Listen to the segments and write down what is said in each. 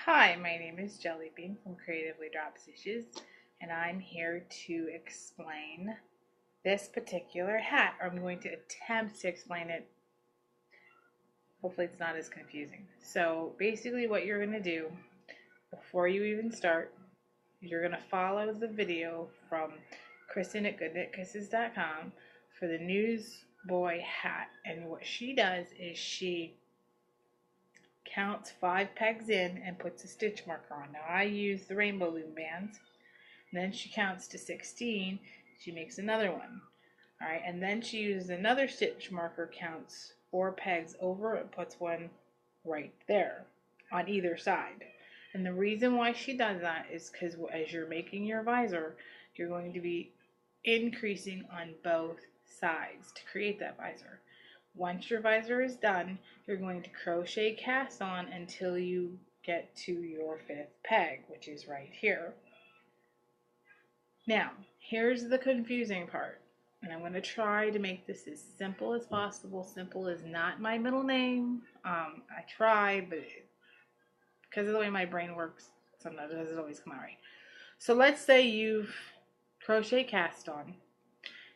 Hi, my name is Jellybean from Creatively Drop Stitches, and I'm here to explain this particular hat. I'm going to attempt to explain it. Hopefully it's not as confusing. So basically what you're going to do before you even start, you're going to follow the video from Kristen at goodknitKisses.com for the Newsboy hat. And what she does is she counts 5 pegs in and puts a stitch marker on. Now I use the rainbow loom bands. And then she counts to 16. She makes another one. Alright, and then she uses another stitch marker, counts 4 pegs over, and puts one right there on either side. And the reason why she does that is because as you're making your visor, you're going to be increasing on both sides to create that visor. Once your visor is done, you're going to crochet cast on until you get to your 5th peg, which is right here. Now, here's the confusing part, and I'm going to try to make this as simple as possible. Simple is not my middle name. I try, but because of the way my brain works, sometimes it doesn't always come out right. So let's say you've crochet cast on.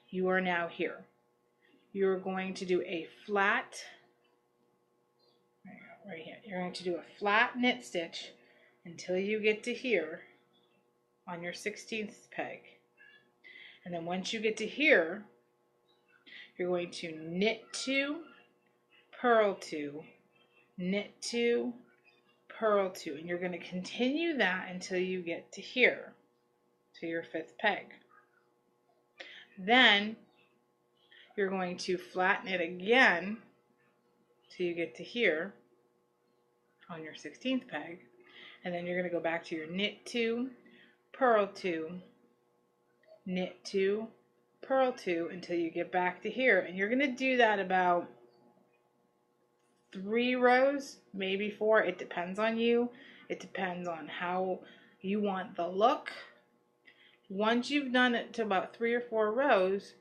You are now here. You're going to do a flat, right here, you're going to do a flat knit stitch until you get to here on your 16th peg. And then once you get to here, you're going to knit 2, purl 2, knit 2, purl 2, and you're going to continue that until you get to here, to your 5th peg. Then you're going to flat knit again till you get to here on your 16th peg, and then you're going to go back to your knit 2, purl 2, knit 2, purl 2 until you get back to here, and you're going to do that about 3 rows, maybe 4. It depends on you. It depends on how you want the look. Once you've done it to about 3 or 4 rows,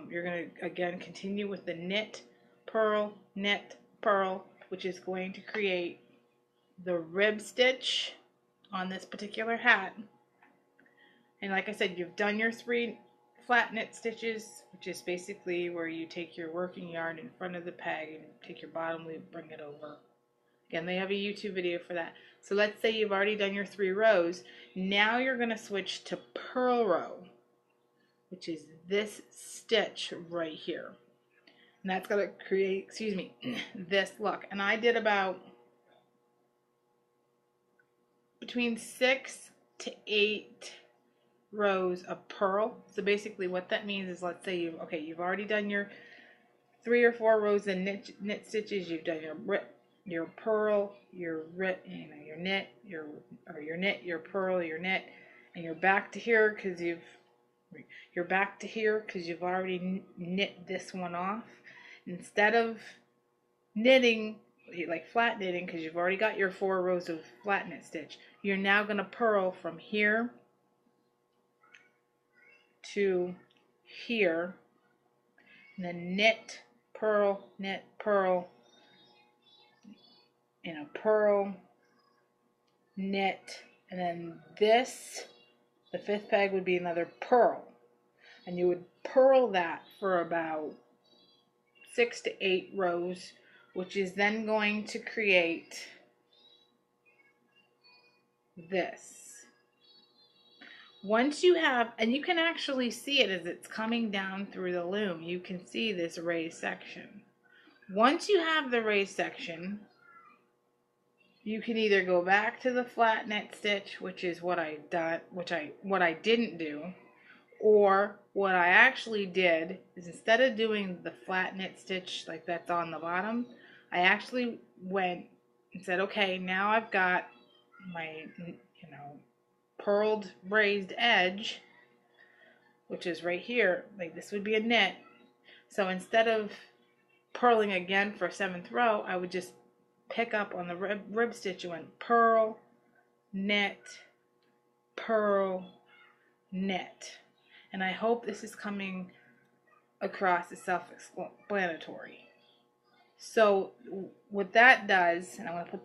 you're going to again continue with the knit, purl, which is going to create the rib stitch on this particular hat. And like I said, you've done your 3 flat knit stitches, which is basically where you take your working yarn in front of the peg and take your bottom loop, bring it over. Again, they have a YouTube video for that. So let's say you've already done your 3 rows. Now you're going to switch to purl row, which is this stitch right here. And that's going to create, this look. And I did about between 6 to 8 rows of purl. So basically what that means is, let's say you've already done your 3 or 4 rows of knit stitches. You've done your purl, your rip, your knit, your knit, your purl, your knit, and you're back to here because you've already knit this one off. Instead of knitting, like flat knitting, because you've already got your 4 rows of flat knit stitch, you're now going to purl from here to here, and then knit, purl, and a purl, knit, and then this, the 5th peg, would be another purl. And you would purl that for about 6 to 8 rows, which is then going to create this. Once you have, and you can actually see it as it's coming down through the loom, you can see this raised section. Once you have the raised section, you can either go back to the flat knit stitch, which is what I didn't do, or what I actually did is, instead of doing the flat knit stitch like that's on the bottom, I actually went and said, okay, now I've got my, purled raised edge, which is right here. Like, this would be a knit. So instead of purling again for 7th row, I would just pick up on the rib stitch and went purl, knit, purl, knit. And I hope this is coming across as self-explanatory. So what that does, and I'm going to put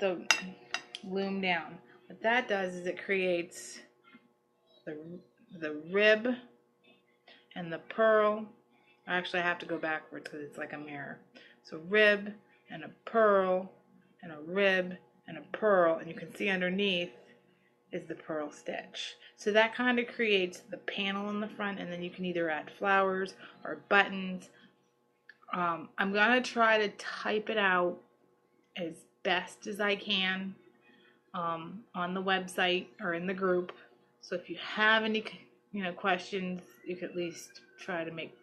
loom down. What that does is it creates the rib and the purl. Actually, I have to go backwards because it's like a mirror. So rib and a purl and a rib and a purl, and you can see underneath is the purl stitch. So that kind of creates the panel in the front, and then you can either add flowers or buttons. I'm gonna try to type it out as best as I can on the website or in the group. So if you have any questions, you can at least try to make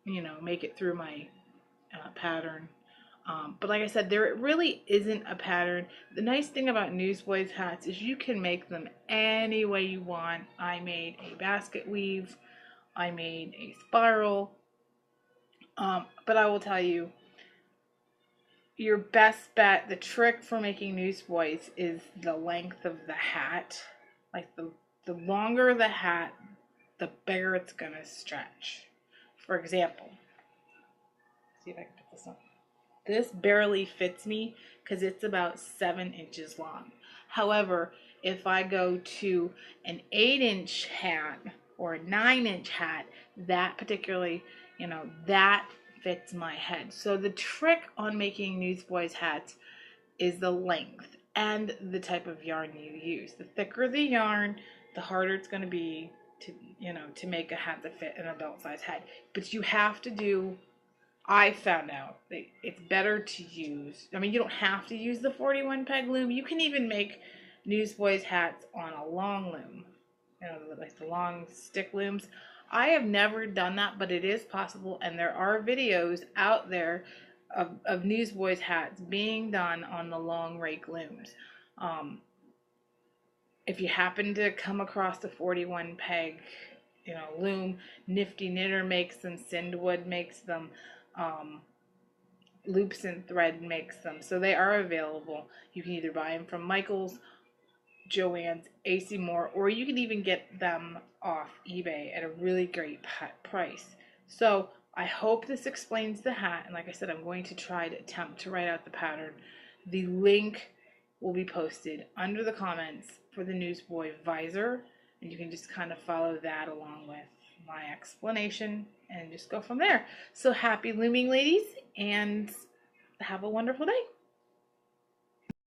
it through my pattern. But like I said, there really isn't a pattern. The nice thing about Newsboy's hats is you can make them any way you want. I made a basket weave. I made a spiral. But I will tell you, your best bet, the trick for making Newsboys is the length of the hat. Like the longer the hat, the bigger it's going to stretch. For example, see if I can put this on. This barely fits me because it's about 7 inches long. However, if I go to an 8-inch hat or a 9-inch hat, that particularly, that fits my head. So the trick on making Newsboys hats is the length and the type of yarn you use. The thicker the yarn, the harder it's going to be to make a hat that fit an adult size head. But you have to do, I found out that it's better to use, you don't have to use the 41 peg loom. You can even make Newsboys hats on a long loom, like the long stick looms. I have never done that, but it is possible, and there are videos out there of Newsboys hats being done on the long rake looms. If you happen to come across the 41 peg, loom, Nifty Knitter makes them, Sindwood makes them, Loops and Thread makes them, so they are available. You can either buy them from Michael's, Joann's, AC Moore, or you can even get them off eBay at a really great price. So I hope this explains the hat, and like I said, I'm going to try to attempt to write out the pattern. The link will be posted under the comments for the Newsboy visor, and you can just kind of follow that along with my explanation and just go from there. So happy looming, ladies, and have a wonderful day.